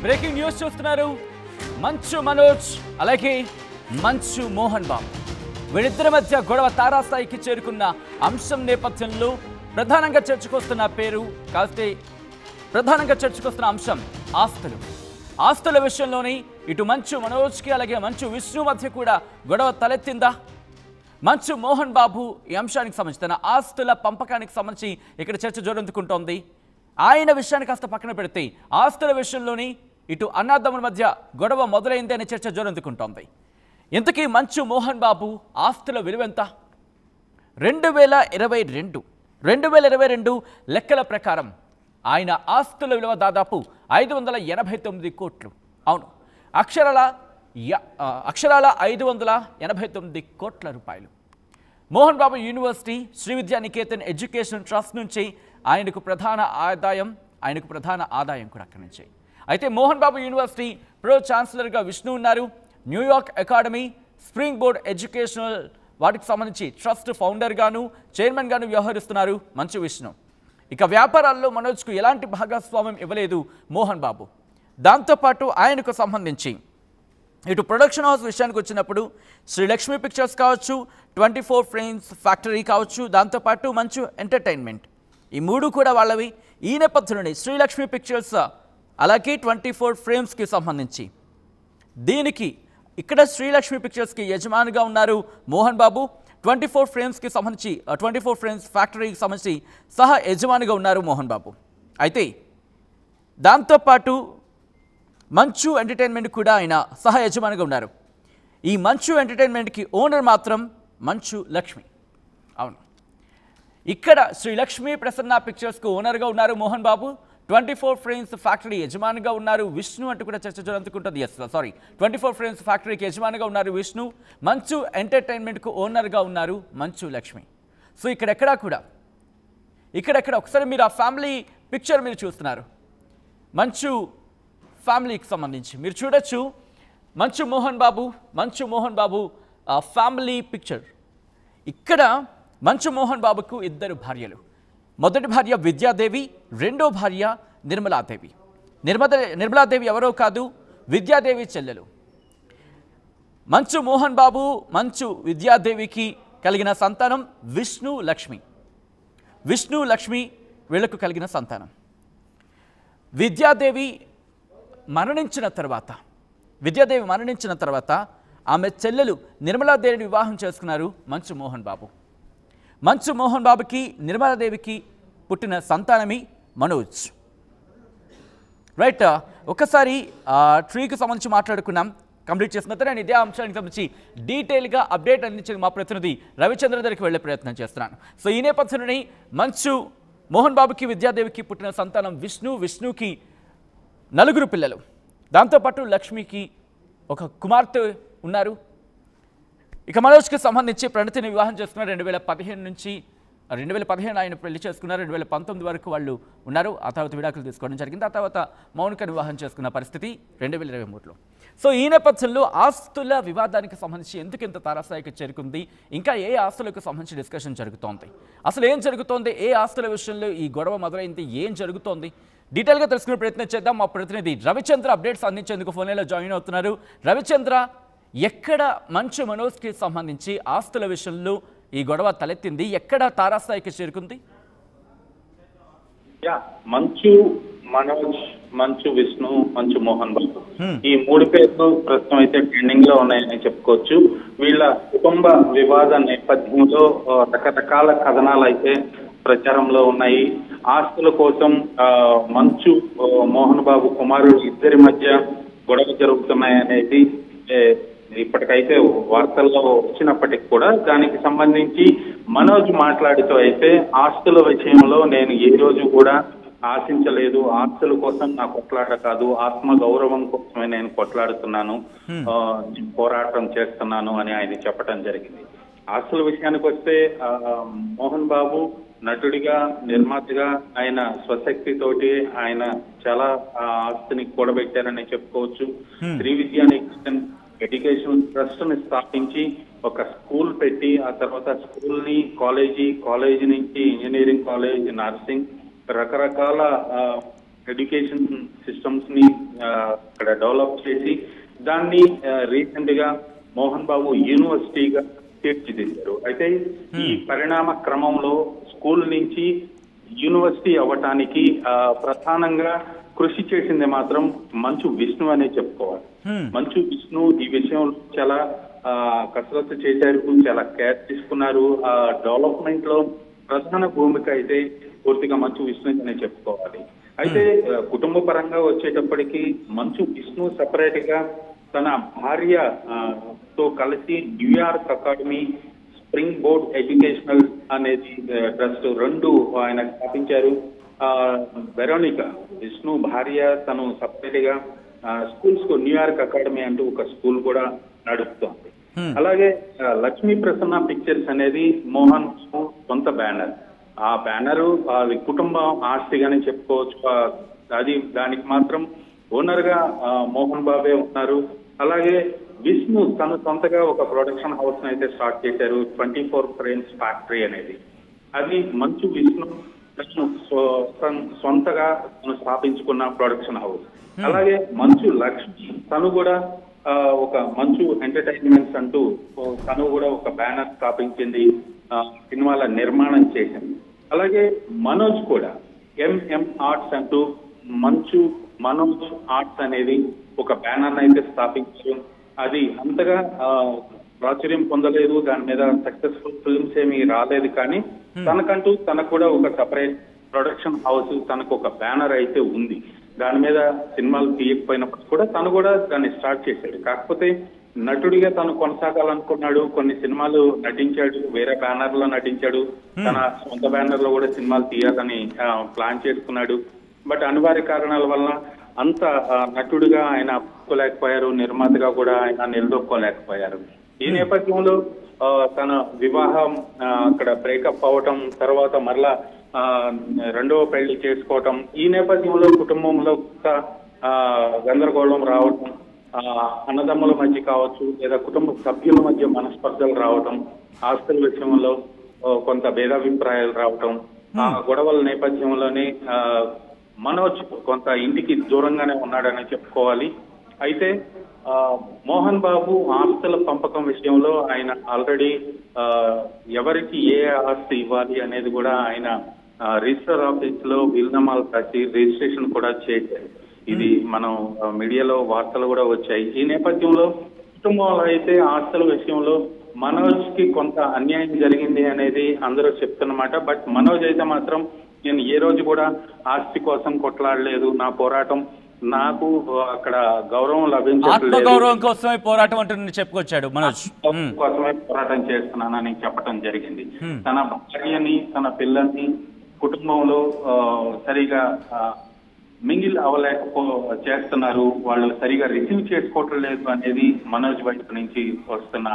Breaking news చూస్తున్నారు. మంచు మనోజ్ అలాగే మంచు మోహన్ బాబు వీరిద్దరి మధ్య గొడవ తారాస్థాయికి చేరుకున్న అంశం నేపథ్యంలో ప్రధానంగా చర్చకొస్తున్న పేరు కాస్తే ప్రధానంగా చర్చకొస్తున్న అంశం ఆస్తుల విషయంలోనే ఇటు మంచు మనోజ్కి అలాగే మంచు విష్ణు మధ్య కూడా గొడవ తలెత్తిందా? మంచు మోహన్ బాబు ఈ అంశానికి సంబంధించి తన ఆస్తుల పంపకానికి సంబంధించి ఇక్కడ చర్చ జోరందుకుంటోంది. ఆయన విషయాన్ని కాస్త పక్కన పెడితే ఆస్తుల విషయంలోని ఇటు అన్నాదమ్ముల మధ్య గొడవ మొదలైంది అనే చర్చ జోరందుకుంటోంది. ఇంతకీ మంచు మోహన్ బాబు ఆస్తుల విలువెంత? 2022 లెక్కల ప్రకారం ఆయన ఆస్తుల విలువ దాదాపు 589 కోట్లు. అవును, అక్షరాల 589 కోట్ల రూపాయలు. మోహన్ బాబు యూనివర్సిటీ శ్రీ విద్యా నికేతన్ ఎడ్యుకేషన్ ట్రస్ట్ నుంచి ఆయనకు ప్రధాన ఆదాయం కూడా అక్కడి నుంచి. అయితే మోహన్ బాబు యూనివర్సిటీ ప్రో ఛాన్సలర్గా విష్ణు ఉన్నారు. New York academy, spring board educational వాటికి సంబంధించి ట్రస్ట్ ఫౌండర్ గాను చైర్మన్ గాను వ్యవహరిస్తున్నారు మంచు విష్ణు. ఇక వ్యాపారాల్లో మనోజ్కు ఎలాంటి భాగస్వామ్యం ఇవ్వలేదు మోహన్ బాబు. దాంతోపాటు ఆయనకు సంబంధించి ఇటు ప్రొడక్షన్ హౌస్ విషయానికి వచ్చినప్పుడు శ్రీ లక్ష్మీ పిక్చర్స్ కావచ్చు, 24 ఫ్రేమ్స్ ఫ్యాక్టరీ కావచ్చు, దాంతోపాటు మంచు ఎంటర్టైన్మెంట్, ఈ మూడు కూడా వాళ్ళవి. ఈ నేపథ్యంలోనే శ్రీ లక్ష్మీ పిక్చర్స్ అలాగే 24 ఫ్రేమ్స్కి సంబంధించి దీనికి ఇక్కడ శ్రీలక్ష్మి పిక్చర్స్కి యజమానిగా ఉన్నారు మోహన్ బాబు. 24 ఫ్రేమ్స్కి సంబంధించి 24 ఫ్రేమ్స్ ఫ్యాక్టరీకి సంబంధించి సహ యజమానిగా ఉన్నారు మోహన్ బాబు. అయితే దాంతోపాటు మంచు ఎంటర్టైన్మెంట్ కూడా ఆయన సహ యజమానిగా ఉన్నారు. ఈ మంచు ఎంటర్టైన్మెంట్కి ఓనర్ మాత్రం మంచు లక్ష్మి. అవును, ఇక్కడ శ్రీ లక్ష్మీ ప్రసన్న పిక్చర్స్కు ఓనర్గా ఉన్నారు మోహన్ బాబు. 24 ఫ్రేమ్స్ ఫ్యాక్టరీ యజమానిగా ఉన్నారు విష్ణు అంటూ కూడా చర్చ జరుగుతుంటుంది. 24 ఫ్రేమ్స్ ఫ్యాక్టరీకి యజమానిగా ఉన్నారు విష్ణు. మంచు ఎంటర్టైన్మెంట్కు ఓనర్గా ఉన్నారు మంచు లక్ష్మి. సో ఇక్కడెక్కడ ఒకసారి మీరు ఆ ఫ్యామిలీ పిక్చర్ మీరు చూస్తున్నారు. మంచు ఫ్యామిలీకి సంబంధించి మీరు చూడొచ్చు. మంచు మోహన్ బాబు ఫ్యామిలీ పిక్చర్. ఇక్కడ మంచు మోహన్ బాబుకు 2 భార్యలు. మొదటి భార్య విద్యాదేవి, రెండో భార్య నిర్మలాదేవి. నిర్మలాదేవి ఎవరో కాదు, విద్యాదేవి చెల్లెలు. మంచు మోహన్ బాబు, మంచు విద్యాదేవికి కలిగిన సంతానం విష్ణు లక్ష్మి వీళ్లకు కలిగిన సంతానం. విద్యాదేవి మరణించిన తర్వాత ఆమె చెల్లెలు నిర్మలాదేవిని వివాహం చేసుకున్నారు మంచు మోహన్ బాబు. మంచు మోహన్ బాబుకి నిర్మలాదేవికి పుట్టిన సంతానమి మనోజ్. రైట్, ఒకసారి ట్రీకి సంబంధించి మాట్లాడుకున్నాం, కంప్లీట్ చేసిన తర్వాత నేను ఇదే అంశానికి సంబంధించి డీటెయిల్గా అప్డేట్ అందించిన మా ప్రతినిధి రవిచంద్ర దగ్గరికి వెళ్ళే ప్రయత్నం చేస్తున్నాను. సో ఈ నేపథ్యంలోని మంచు మోహన్ బాబుకి విద్యాదేవికి పుట్టిన సంతానం విష్ణుకి 4 పిల్లలు. దాంతోపాటు లక్ష్మికి ఒక కుమార్తె ఉన్నారు. ఇక మనోజ్కి సంబంధించి ప్రణతిని వివాహం చేసుకున్నారు 2015 ఆయన పెళ్లి చేసుకున్నారు. 2019 వరకు వాళ్ళు ఉన్నారు. ఆ తర్వాత విడాకులు తీసుకోవడం జరిగింది. ఆ తర్వాత మౌనికను వివాహం చేసుకున్న పరిస్థితి 2023లో. సో ఈ నేపథ్యంలో ఆస్తుల వివాదానికి సంబంధించి ఎందుకు ఇంత తారాస్థాయికి చేరుకుంది, ఇంకా ఏ ఆస్తులకు సంబంధించి డిస్కషన్ జరుగుతోంది, అసలు ఏం జరుగుతోంది, ఏ ఆస్తుల విషయంలో ఈ గొడవ మొదలైంది, ఏం జరుగుతోంది, డీటెయిల్గా తెలుసుకునే ప్రయత్నం చేద్దాం. మా ప్రతినిధి రవిచంద్ర అప్డేట్స్ అందించేందుకు ఫోన్లో జాయిన్ అవుతున్నారు. రవిచంద్ర, ఎక్కడ మంచు మనోజ్కి సంబంధించి ఆస్తుల విషయంలో ఈ గొడవ తలెత్తింది, ఎక్కడ తారాస్థాయికి చేరుకుంది? మంచు మనోజ్, మంచు విష్ణు, మంచు మోహన్ బాబు, ఈ 3 పేర్లు ప్రస్తుతం అయితే ట్రెండింగ్ లో ఉన్నాయని చెప్పుకోవచ్చు. వీళ్ళ కుటుంబ వివాద నేపథ్యంలో రకరకాల కథనాలు అయితే ప్రచారంలో ఉన్నాయి. ఆస్తుల కోసం మంచు మోహన్ బాబు కుమారుడు ఇద్దరి మధ్య గొడవ జరుగుతున్నాయనేది ఇప్పటికైతే వార్తల్లో వచ్చినప్పటికీ కూడా దానికి సంబంధించి మనోజ్ మాట్లాడుతూ అయితే ఆస్తుల విషయంలో నేను ఏ రోజు కూడా ఆశించలేదు, ఆస్తుల కోసం నా కొట్లాట కాదు, ఆత్మ గౌరవం కోసమే నేను కొట్లాడుతున్నాను, పోరాటం చేస్తున్నాను అని ఆయన చెప్పడం జరిగింది. ఆస్తుల విషయానికి వస్తే మోహన్ బాబు నటుడిగా, నిర్మాతగా ఆయన స్వశక్తితోటి ఆయన చాలా ఆస్తిని కూడబెట్టారని చెప్పుకోవచ్చు. శ్రీ విద్యా నికేతన్ ఎడ్యుకేషన్ ట్రస్ట్ ని స్థాపించి ఒక స్కూల్ పెట్టి ఆ తర్వాత స్కూల్ ని కాలేజీ నుంచి ఇంజనీరింగ్ కాలేజ్, నర్సింగ్, రకరకాల ఎడ్యుకేషన్ సిస్టమ్స్ ని అక్కడ డెవలప్ చేసి దాన్ని రీసెంట్ గా మోహన్ బాబు యూనివర్సిటీగా తీర్చిదిద్దారు. అయితే ఈ పరిణామ క్రమంలో స్కూల్ నుంచి యూనివర్సిటీ అవ్వటానికి ప్రధానంగా కృషి చేసింది మాత్రం మంచు విష్ణు అనే చెప్పుకోవాలి. మంచు విష్ణు ఈ విషయంలో చాలా కసరత్తు చేశారు, చాలా కేర్ తీసుకున్నారు. ఆ డెవలప్మెంట్ లో ప్రధాన భూమిక అయితే పూర్తిగా మంచు విష్ణు అనే చెప్పుకోవాలి. అయితే కుటుంబ పరంగా వచ్చేటప్పటికి మంచు విష్ణు సెపరేట్ గా తన భార్య తో కలిసి New York academy, spring board educational అనేది ట్రస్ట్ రెండు ఆయన స్థాపించారు. వెరోనికా విష్ణు భార్య తను సపరేట్ గా స్కూల్స్ కు న్యూయార్క్ అకాడమీ అంటూ ఒక స్కూల్ కూడా నడుపుతోంది. అలాగే లక్ష్మీ ప్రసన్న పిక్చర్స్ అనేది మోహన్ సొంత బ్యానర్. ఆ బ్యానరు అది కుటుంబ ఆస్తిగానే చెప్పుకోవచ్చు. అది దానికి మాత్రం ఓనర్ గా మోహన్ బాబే ఉన్నారు. అలాగే విష్ణు తను సొంతగా ఒక ప్రొడక్షన్ హౌస్ అయితే స్టార్ట్ చేశారు, 24 ఫ్రేమ్స్ ఫ్యాక్టరీ అనేది. అది మంచు విష్ణు సొంతగా తను స్థాపించుకున్న ప్రొడక్షన్ హౌస్. అలాగే మంచు లక్ష్మి తను కూడా ఒక మంచు ఎంటర్టైన్మెంట్స్ అంటూ తను కూడా ఒక బ్యానర్ స్థాపించింది, సినిమాల నిర్మాణం చేసింది. అలాగే మనోజ్ కూడా ఎంఎం ఆర్ట్స్ అంటూ మనోజ్ ఆర్ట్స్ అనేది ఒక బ్యానర్ అయితే స్థాపించారు. అది అంతగా ప్రాచుర్యం పొందలేదు, దాని మీద సక్సెస్ఫుల్ ఫిల్మ్స్ ఏమీ రాలేదు. కానీ తనకంటూ తనకు కూడా ఒక సపరేట్ ప్రొడక్షన్ హౌస్, తనకు ఒక బ్యానర్ అయితే ఉంది. దాని మీద సినిమాలు తీయకపోయినప్పుడు కూడా తను కూడా దాన్ని స్టార్ట్ చేశాడు. కాకపోతే నటుడిగా తను కొనసాగాలనుకున్నాడు, కొన్ని సినిమాలు నటించాడు, వేరే బ్యానర్ లో నటించాడు, తన సొంత బ్యానర్ లో కూడా సినిమాలు తీయాలని ప్లాన్ చేసుకున్నాడు. బట్ అనివార్య కారణాల వల్ల అంత నటుడిగా ఆయన ఒప్పుకోలేకపోయారు, నిర్మాతగా కూడా ఆయన నిలదొక్కోలేకపోయారు. ఈ నేపథ్యంలో తన వివాహం అక్కడ బ్రేకప్ అవటం, తర్వాత మరలా రెండవ పెళ్లి చేసుకోవటం, ఈ నేపథ్యంలో కుటుంబంలో గందరగోళం రావటం, అన్నదమ్ముల మధ్య కావచ్చు లేదా కుటుంబ సభ్యుల మధ్య మనస్పర్ధలు రావటం, ఆస్తుల విషయంలో కొంత భేదాభిప్రాయాలు రావటం, ఆ గొడవల నేపథ్యంలోనే మనోజ్ కొంత ఇంటికి దూరంగానే ఉన్నాడని చెప్పుకోవాలి. అయితే మోహన్ బాబు ఆస్తుల పంపకం విషయంలో ఆయన ఆల్రెడీ ఎవరికి ఏ ఆస్తి ఇవ్వాలి అనేది కూడా ఆయన రిజిస్టర్ ఆఫీస్ లో వీలునామాలు రాసి రిజిస్ట్రేషన్ కూడా చేశారు. ఇది మనం మీడియాలో వార్తలు కూడా వచ్చాయి. ఈ నేపథ్యంలో కుటుంబంలో అయితే ఆస్తుల విషయంలో మనోజ్ కి కొంత అన్యాయం జరిగింది అనేది అందరూ చెప్తున్నమాట. బట్ మనోజ్ అయితే మాత్రం నేను ఏ రోజు కూడా ఆస్తి కోసం కొట్లాడలేదు, నా పోరాటం నాకు అక్కడ గౌరవం లభించట్లేదు, గౌరవం కోసమే పోరాటం అంటూ చెప్పుకొచ్చాడు మనోజ్. కోసమే పోరాటం చేస్తున్నానని చెప్పడం జరిగింది. తన భార్యని, తన పిల్లల్ని కుటుంబంలో సరిగా మింగిల్ చేస్తున్నారు, వాళ్ళు సరిగా రిసీవ్ చేసుకోవటం లేదు అనేది మనోజ్ వైపు నుంచి వస్తున్న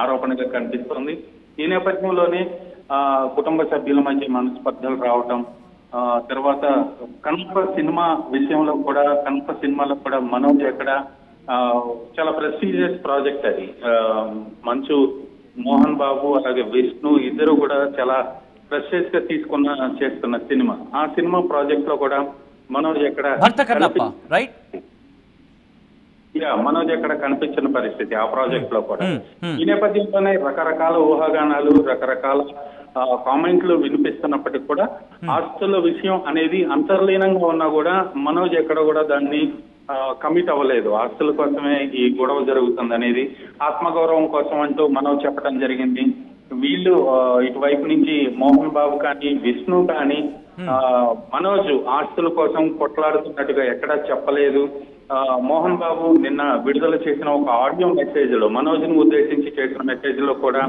ఆరోపణగా కనిపిస్తుంది. ఈ నేపథ్యంలోనే కుటుంబ సభ్యుల మధ్య మనస్పర్ధలు రావటం, తర్వాత కనుక సినిమా విషయంలో కూడా కనుక సినిమాలో కూడా మనోజ్ ఎక్కడ చాలా ప్రెస్టీజియస్ ప్రాజెక్ట్ అది. మంచు మోహన్ బాబు అలాగే విష్ణు ఇద్దరు కూడా చాలా ప్రెస్టీజియస్ గా చేస్తున్న సినిమా. ఆ సినిమా ప్రాజెక్ట్ లో కూడా మనోజ్ ఎక్కడ మనోజ్ ఎక్కడ కనిపించిన పరిస్థితి ఆ ప్రాజెక్ట్ లో కూడా. ఈ నేపథ్యంలోనే రకరకాల ఊహాగానాలు, రకరకాల కామెంట్లు వినిపిస్తున్నప్పటికీ కూడా ఆస్తుల విషయం అనేది అంతర్లీనంగా ఉన్నా కూడా మనోజ్ ఎక్కడ కూడా దాన్ని కమిట్ అవ్వలేదు. ఆస్తుల కోసమే ఈ గొడవ జరుగుతుంది అనేది ఆత్మగౌరవం కోసం అంటూ మనోజ్ చెప్పడం జరిగింది. వీళ్ళు ఇటువైపు నుంచి మోహన్ బాబు కానీ విష్ణు కానీ మనోజ్ ఆస్తుల కోసం కొట్లాడుతున్నట్టుగా ఎక్కడా చెప్పలేదు. మోహన్ బాబు నిన్న విడుదల చేసిన ఒక ఆడియో మెసేజ్ లో మనోజ్ ను ఉద్దేశించి చేసిన మెసేజ్ లో కూడా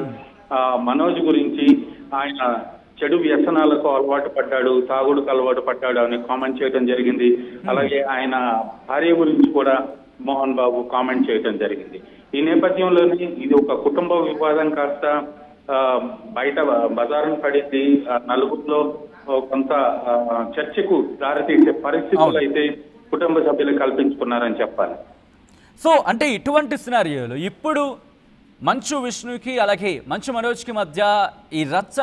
మనోజ్ గురించి ఆయన చెడు వ్యసనాలకు అలవాటు పడ్డాడు, తాగుడుకు అలవాటు పడ్డాడు అని కామెంట్ చేయడం జరిగింది. అలాగే ఆయన భార్య గురించి కూడా మోహన్ బాబు కామెంట్ చేయడం జరిగింది. ఈ నేపథ్యంలోనే ఇది ఒక కుటుంబ వివాదం కాస్త బయట బజారును పడింది. నలుగురిలో కొంత చర్చకు దారితీసే పరిస్థితులు అయితే కుటుంబ సభ్యులు కల్పించుకున్నారని చెప్పాలి. సో అంటే ఇటువంటి సినారియోలు ఇప్పుడు మంచు విష్ణుకి అలాగే మంచు మనోజ్కి మధ్య ఈ రచ్చ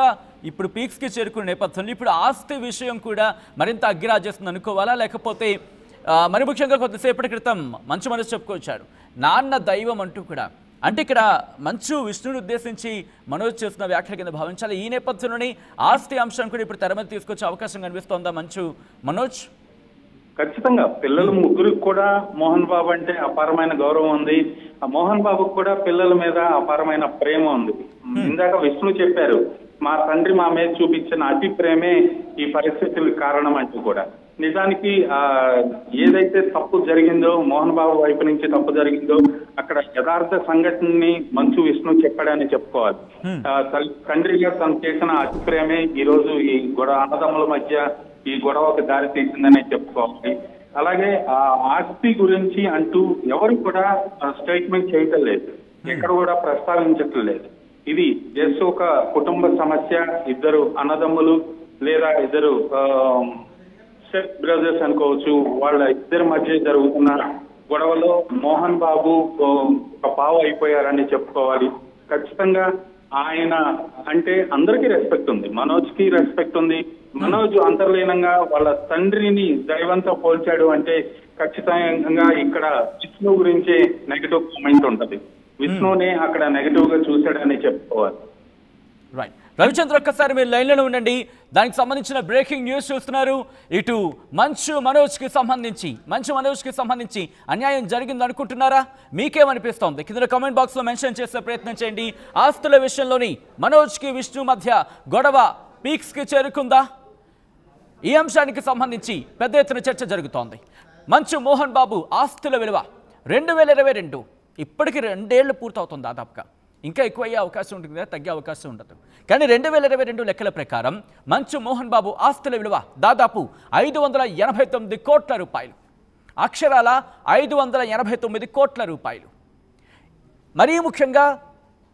ఇప్పుడు పీక్స్కి చేరుకునే నేపథ్యంలో ఇప్పుడు ఆస్తి విషయం కూడా మరింత అగ్గిరాజేస్తుంది అనుకోవాలా, లేకపోతే మరి ముఖ్యంగా కొద్దిసేపటి క్రితం మంచు మనసు చెప్పుకొచ్చాడు నాన్న దైవం అంటూ కూడా, అంటే ఇక్కడ మంచు విష్ణుని ఉద్దేశించి మనోజ్ చేస్తున్న వ్యాఖ్యల కింద భావించాలి. ఈ నేపథ్యంలోని ఆస్తి అంశం కూడా ఇప్పుడు తెర మీద తీసుకొచ్చే అవకాశం కనిపిస్తోందా మనోజ్? ఖచ్చితంగా పిల్లలు ముగ్గురికి కూడా మోహన్ బాబు అంటే అపారమైన గౌరవం ఉంది. ఆ మోహన్ బాబుకు కూడా పిల్లల మీద అపారమైన ప్రేమ ఉంది. ఇందాక విష్ణు చెప్పారు, మా తండ్రి మా మీద చూపించిన అతి ప్రేమే ఈ పరిస్థితులకు కారణం అంటూ కూడా. నిజానికి ఏదైతే తప్పు జరిగిందో, మోహన్ బాబు వైపు నుంచి తప్పు జరిగిందో, అక్కడ యథార్థ సంఘటనని మంచు విష్ణు చెప్పాడని చెప్పుకోవాలి. తండ్రిగా తను చేసిన అతి ప్రేమే ఈ రోజు ఈ అన్నదమ్ముల మధ్య ఈ గొడవకు దారి తీసిందనే చెప్పుకోవాలి. అలాగే ఆ ఆస్తి గురించి అంటూ ఎవరు కూడా స్టేట్మెంట్ చేయటం లేదు, ఎక్కడ కూడా ప్రస్తావించటం లేదు. ఇది జస్ట్ ఒక కుటుంబ సమస్య, ఇద్దరు అన్నదమ్ములు లేదా ఇద్దరు స్టెప్ బ్రదర్స్ అనుకోవచ్చు, వాళ్ళ ఇద్దరి మధ్య జరుగుతున్న గొడవలో మోహన్ బాబు ఒక పావు అయిపోయారని చెప్పుకోవాలి. ఖచ్చితంగా ఆయన అంటే అందరికీ రెస్పెక్ట్ ఉంది, మనోజ్కి రెస్పెక్ట్ ఉంది. మనోజ్ అంతర్లీనంగా వాళ్ళ తండ్రిని దైవంతో పోల్చాడు అంటే ఖచ్చితంగా ఇక్కడ విష్ణు గురించే నెగటివ్ కామెంట్ ఉంటది. విష్ణుని అక్కడ నెగటివ్ గా చూశాడని చెప్పుకోవాలి. రైట్ రవిచంద్ర, ఒక్కసారి మీరు లైన్లో ఉండండి. దానికి సంబంధించిన బ్రేకింగ్ న్యూస్ చూస్తున్నారు. ఇటు మంచు మనోజ్కి సంబంధించి అన్యాయం జరిగింది అనుకుంటున్నారా? మీకేమనిపిస్తోంది? కింద కామెంట్ బాక్స్లో మెన్షన్ చేసే ప్రయత్నం చేయండి. ఆస్తుల విషయంలోని మనోజ్కి విష్ణు మధ్య గొడవ పీక్స్కి చేరుకుందా? ఈ అంశానికి సంబంధించి పెద్ద ఎత్తున చర్చ జరుగుతోంది. మంచు మోహన్ బాబు ఆస్తుల విలువ 2022 ఇప్పటికి 2 ఏళ్లు పూర్తవుతుంది దాదాపుగా. ఇంకా ఎక్కువ అయ్యే అవకాశం ఉంటుంది కదా, తగ్గే అవకాశం ఉండదు. కానీ 2022 లెక్కల ప్రకారం మంచు మోహన్ బాబు ఆస్తుల విలువ దాదాపు 589 కోట్ల రూపాయలు, అక్షరాల 589 కోట్ల రూపాయలు. మరీ ముఖ్యంగా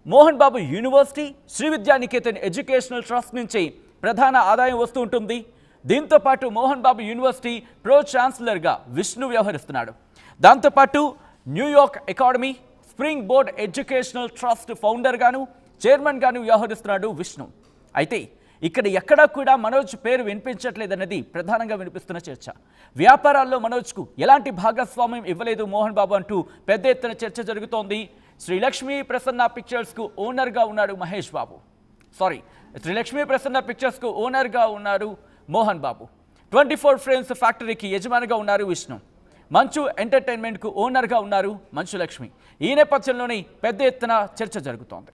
Mohan Babu university, Sri Vidyanikethan educational trust నుంచి ప్రధాన ఆదాయం వస్తూ ఉంటుంది. దీంతోపాటు మోహన్ బాబు యూనివర్సిటీ ప్రో ఛాన్సలర్గా విష్ణు వ్యవహరిస్తున్నాడు. దాంతోపాటు New York academy, spring board educational trust ఫౌండర్గాను చైర్మన్గాను వ్యవహరిస్తున్నాడు విష్ణు. అయితే ఇక్కడ ఎక్కడా కూడా మనోజ్ పేరు వినిపించట్లేదన్నది ప్రధానంగా వినిపిస్తున్న చర్చ. వ్యాపారాల్లో మనోజ్కు ఎలాంటి భాగస్వామ్యం ఇవ్వలేదు మోహన్ బాబు అంటూ పెద్ద ఎత్తున చర్చ జరుగుతోంది. శ్రీ లక్ష్మీ ప్రసన్న పిక్చర్స్కు ఓనర్గా ఉన్నాడు మహేష్ బాబు. శ్రీ లక్ష్మీ ప్రసన్న పిక్చర్స్కు ఓనర్గా ఉన్నారు మోహన్ బాబు. 24 ఫ్రేమ్స్ ఫ్యాక్టరీకి యజమానిగా ఉన్నారు విష్ణు. మంచు ఎంటర్టైన్మెంట్కు ఓనర్గా ఉన్నారు మంచు లక్ష్మి. ఈ నేపథ్యంలోనే పెద్ద ఎత్తున చర్చ జరుగుతోంది.